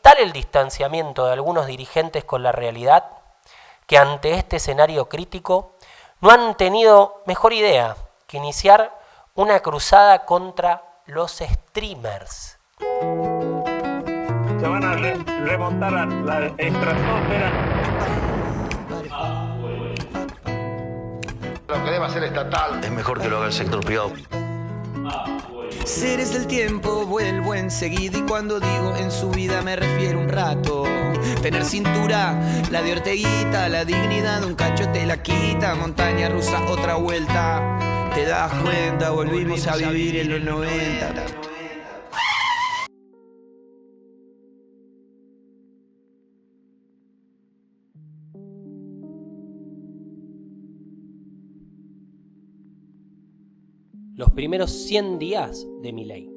tal el distanciamiento de algunos dirigentes con la realidad que ante este escenario crítico no han tenido mejor idea que iniciar una cruzada contra los streamers. Se van a remontar a la estratosfera. Lo que deba ser estatal es mejor que lo haga el sector privado. Seres del tiempo, vuelvo enseguida y cuando digo en su vida me refiero un rato. Tener cintura, la de Orteguita, la dignidad de un cacho te la quita. Montaña rusa, otra vuelta. Te das cuenta, volvimos a vivir en los 90. Los primeros 100 días de Milei.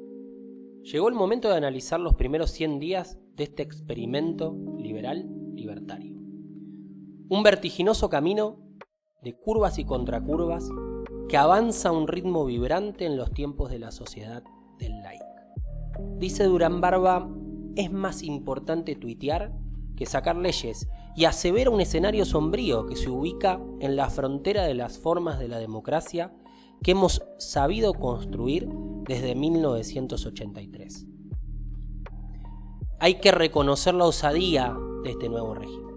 Llegó el momento de analizar los primeros 100 días de este experimento liberal-libertario. Un vertiginoso camino de curvas y contracurvas que avanza a un ritmo vibrante en los tiempos de la sociedad del like. Dice Durán Barba, es más importante tuitear que sacar leyes, y asevera un escenario sombrío que se ubica en la frontera de las formas de la democracia que hemos sabido construir desde 1983. Hay que reconocer la osadía de este nuevo régimen.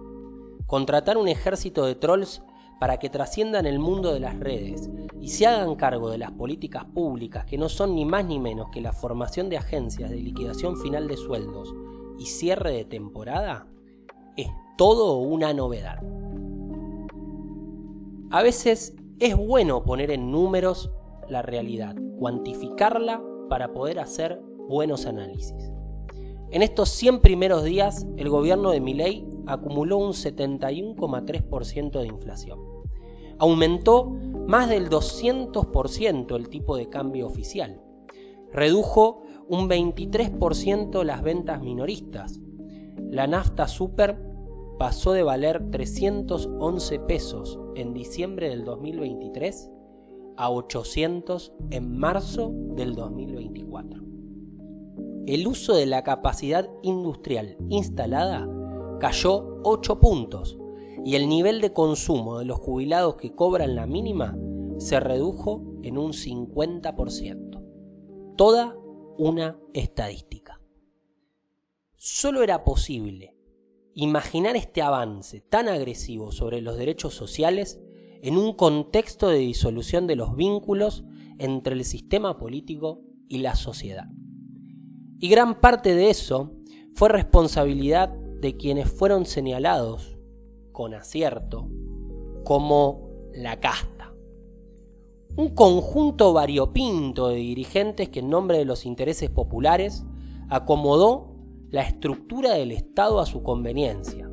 Contratar un ejército de trolls para que trasciendan el mundo de las redes y se hagan cargo de las políticas públicas que no son ni más ni menos que la formación de agencias de liquidación final de sueldos y cierre de temporada, es todo una novedad. A veces es bueno poner en números la realidad, cuantificarla para poder hacer buenos análisis. En estos 100 primeros días, el gobierno de Milei acumuló un 71,3% de inflación. Aumentó más del 200% el tipo de cambio oficial. Redujo un 23% las ventas minoristas. La nafta super pasó de valer 311 pesos en diciembre del 2023 a 800 en marzo del 2024. El uso de la capacidad industrial instalada cayó 8 puntos y el nivel de consumo de los jubilados que cobran la mínima se redujo en un 50%. Toda una estadística. Solo era posible imaginar este avance tan agresivo sobre los derechos sociales en un contexto de disolución de los vínculos entre el sistema político y la sociedad. Y gran parte de eso fue responsabilidad de quienes fueron señalados, con acierto, como la casta. Un conjunto variopinto de dirigentes que en nombre de los intereses populares acomodó la estructura del Estado a su conveniencia.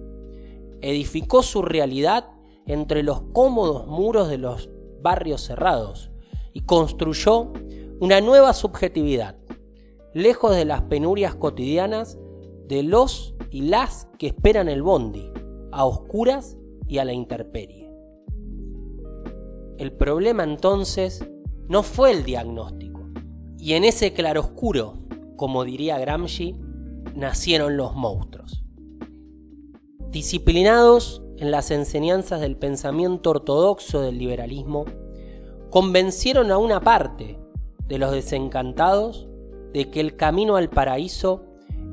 Edificó su realidad entre los cómodos muros de los barrios cerrados y construyó una nueva subjetividad, lejos de las penurias cotidianas de los y las que esperan el bondi, a oscuras y a la intemperie. El problema entonces no fue el diagnóstico, y en ese claroscuro, como diría Gramsci, nacieron los monstruos. Disciplinados en las enseñanzas del pensamiento ortodoxo del liberalismo, convencieron a una parte de los desencantados de que el camino al paraíso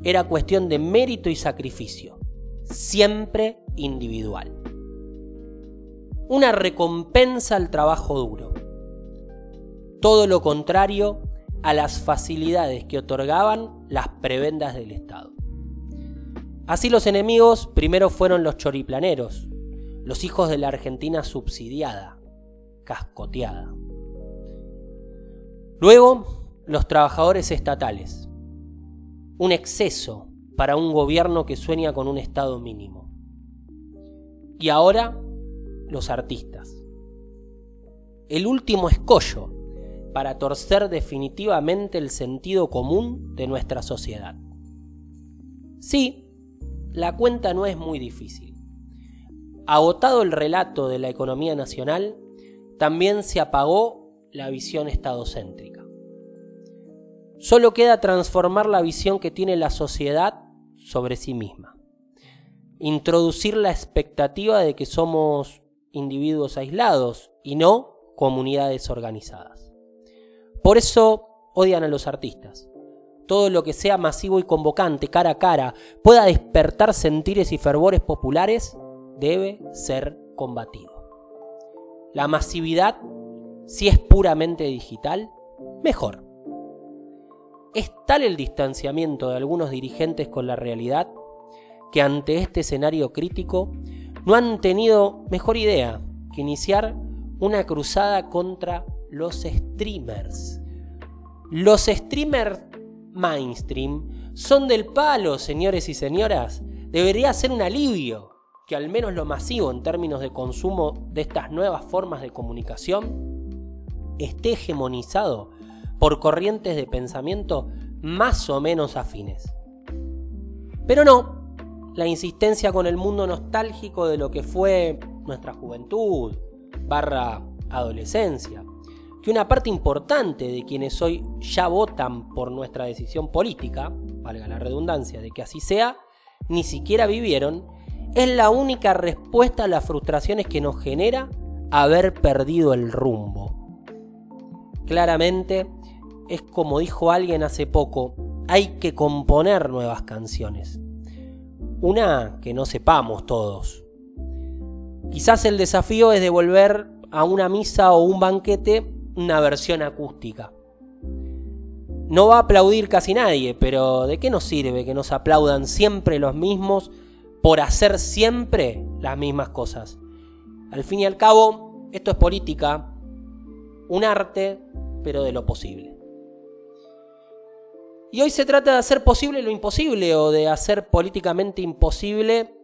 era cuestión de mérito y sacrificio, siempre individual. Una recompensa al trabajo duro. Todo lo contrario a las facilidades que otorgaban las prebendas del Estado. Así los enemigos primero fueron los choriplaneros, los hijos de la Argentina subsidiada, cascoteada. Luego, los trabajadores estatales. Un exceso para un gobierno que sueña con un Estado mínimo. Y ahora, los artistas. El último escollo para torcer definitivamente el sentido común de nuestra sociedad. Sí, la cuenta no es muy difícil. Agotado el relato de la economía nacional, también se apagó la visión estadocéntrica. Solo queda transformar la visión que tiene la sociedad sobre sí misma. Introducir la expectativa de que somos individuos aislados y no comunidades organizadas. Por eso odian a los artistas. Todo lo que sea masivo y convocante, cara a cara, pueda despertar sentires y fervores populares, debe ser combatido. La masividad, si es puramente digital, mejor. Es tal el distanciamiento de algunos dirigentes con la realidad que ante este escenario crítico no han tenido mejor idea que iniciar una cruzada contra los streamers. Los streamers mainstream son del palo, señores y señoras. Debería ser un alivio que al menos lo masivo en términos de consumo de estas nuevas formas de comunicación esté hegemonizado por corrientes de pensamiento más o menos afines. Pero no, la insistencia con el mundo nostálgico de lo que fue nuestra juventud / adolescencia, que una parte importante de quienes hoy ya votan por nuestra decisión política, valga la redundancia de que así sea, ni siquiera vivieron, es la única respuesta a las frustraciones que nos genera haber perdido el rumbo. Claramente, es como dijo alguien hace poco, hay que componer nuevas canciones. Una que no sepamos todos. Quizás el desafío es devolver a una misa o un banquete una versión acústica. No va a aplaudir casi nadie, pero ¿de qué nos sirve que nos aplaudan siempre los mismos por hacer siempre las mismas cosas? Al fin y al cabo, esto es política, un arte, pero de lo posible. Y hoy se trata de hacer posible lo imposible o de hacer políticamente imposible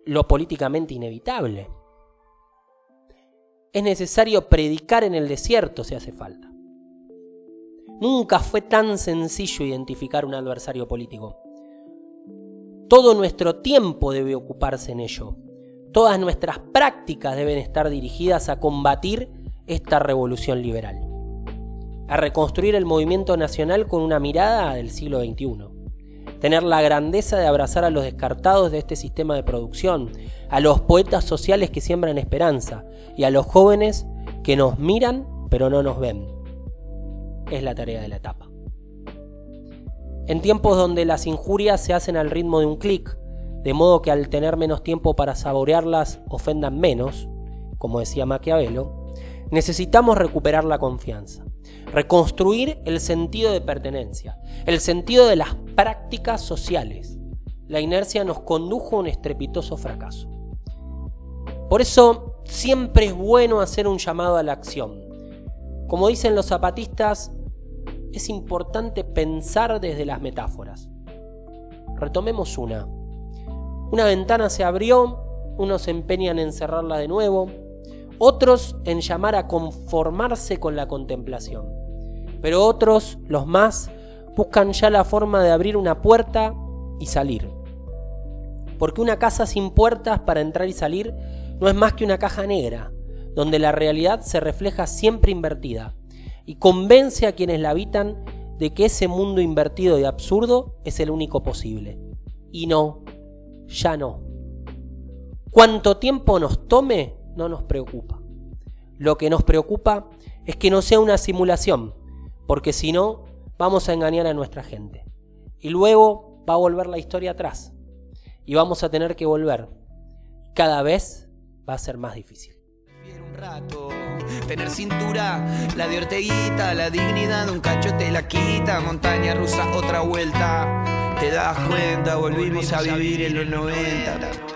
lo políticamente inevitable. Es necesario predicar en el desierto si hace falta. Nunca fue tan sencillo identificar un adversario político. Todo nuestro tiempo debe ocuparse en ello. Todas nuestras prácticas deben estar dirigidas a combatir esta revolución liberal, a reconstruir el movimiento nacional con una mirada del siglo XXI. Tener la grandeza de abrazar a los descartados de este sistema de producción, a los poetas sociales que siembran esperanza y a los jóvenes que nos miran pero no nos ven. Es la tarea de la etapa. En tiempos donde las injurias se hacen al ritmo de un clic, de modo que al tener menos tiempo para saborearlas ofendan menos, como decía Maquiavelo, necesitamos recuperar la confianza, reconstruir el sentido de pertenencia, el sentido de las prácticas sociales. La inercia nos condujo a un estrepitoso fracaso. Por eso siempre es bueno hacer un llamado a la acción. Como dicen los zapatistas, es importante pensar desde las metáforas. Retomemos una. Una ventana se abrió, unos se empeñan en cerrarla de nuevo, otros en llamar a conformarse con la contemplación. Pero otros, los más, buscan ya la forma de abrir una puerta y salir. Porque una casa sin puertas para entrar y salir no es más que una caja negra, donde la realidad se refleja siempre invertida y convence a quienes la habitan de que ese mundo invertido y absurdo es el único posible. Y no, ya no. Cuánto tiempo nos tome no nos preocupa. Lo que nos preocupa es que no sea una simulación, porque si no, vamos a engañar a nuestra gente. Y luego va a volver la historia atrás. Y vamos a tener que volver. Cada vez va a ser más difícil. Un rato, tener cintura, la de Orteguita, la dignidad de un cacho te la quita, montaña rusa, otra vuelta. Te das cuenta, volvimos a vivir en los 90.